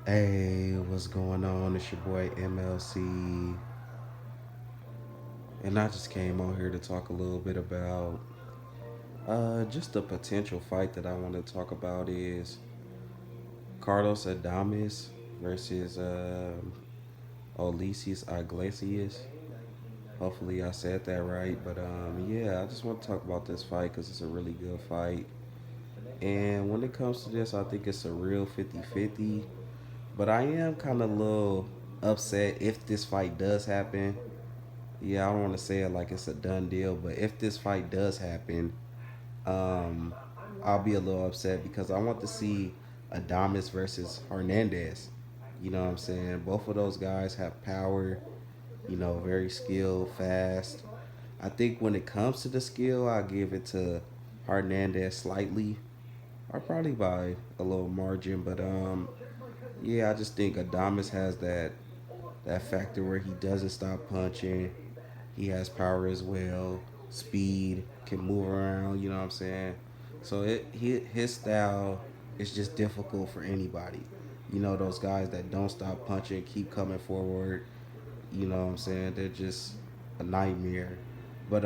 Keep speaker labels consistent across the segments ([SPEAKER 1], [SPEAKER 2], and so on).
[SPEAKER 1] Hey, what's going on? It's your boy MLC, and I just came on here to talk a little bit about just a potential fight that I want to talk about is Carlos Adames versus Olesius Iglesias. Hopefully, I said that right, but yeah, I just want to talk about this fight because it's a really good fight. And when it comes to this, I think it's a real 50-50. But I am kind of a little upset if this fight does happen. Yeah, I don't want to say it like it's a done deal, but if this fight does happen, um, I'll be a little upset because I want to see Adames versus Hernandez. You know what I'm saying? Both of those guys have power, very skilled, fast. I think when it comes to the skill, I give it to Hernandez slightly, or probably by a little margin. But yeah, I just think Adames has that factor where he doesn't stop punching. He has power as well, speed, can move around. You know what I'm saying? So his style is just difficult for anybody. Those guys that don't stop punching, keep coming forward. You know what I'm saying? They're just a nightmare. But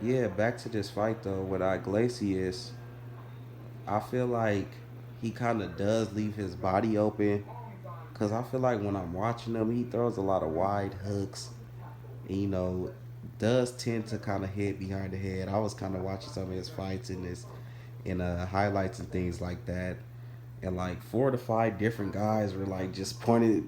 [SPEAKER 1] yeah, back to this fight though with Iglesias. I feel like he kind of does leave his body open because I feel like when I'm watching him, he throws a lot of wide hooks and, does tend to kind of hit behind the head. I was kind of watching some of his fights in highlights and things like that, and like 4 to 5 different guys were like just pointed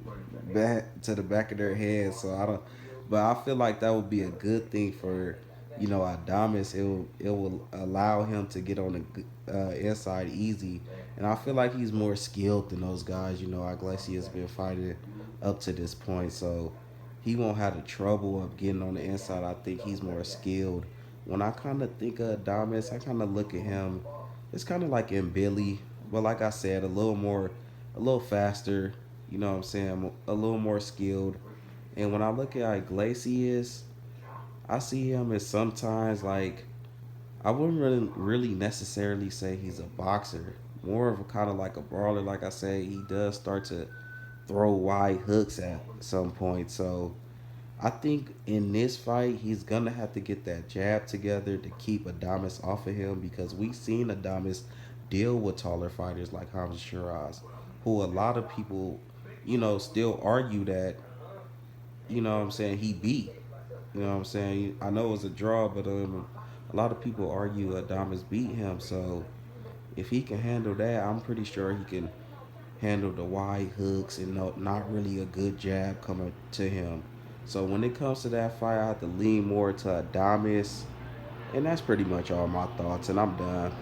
[SPEAKER 1] back to the back of their head. So I don't, but I feel like that would be a good thing for Adames. It will allow him to get on the inside easy, and I feel like he's more skilled than those guys. Iglesias has been fighting up to this point, so he won't have the trouble of getting on the inside. I think he's more skilled. When I kind of think of Adames, I kind of look at him. It's kind of like in Billy, but like I said, a little faster. You know what I'm saying? A little more skilled. And when I look at Iglesias, I see him as sometimes like I wouldn't really necessarily say he's a boxer. More of a kind of like a brawler. Like I say, he does start to throw wide hooks at some point. So I think in this fight, he's gonna have to get that jab together to keep Adames off of him because we've seen Adames deal with taller fighters like Hamza Shiraz, who a lot of people, still argue that, what I'm saying, he beat. You know what I'm saying? I know it was a draw, but a lot of people argue Adames beat him. So if he can handle that, I'm pretty sure he can handle the wide hooks and not really a good jab coming to him. So when it comes to that fight, I have to lean more to Adames, and that's pretty much all my thoughts. And I'm done.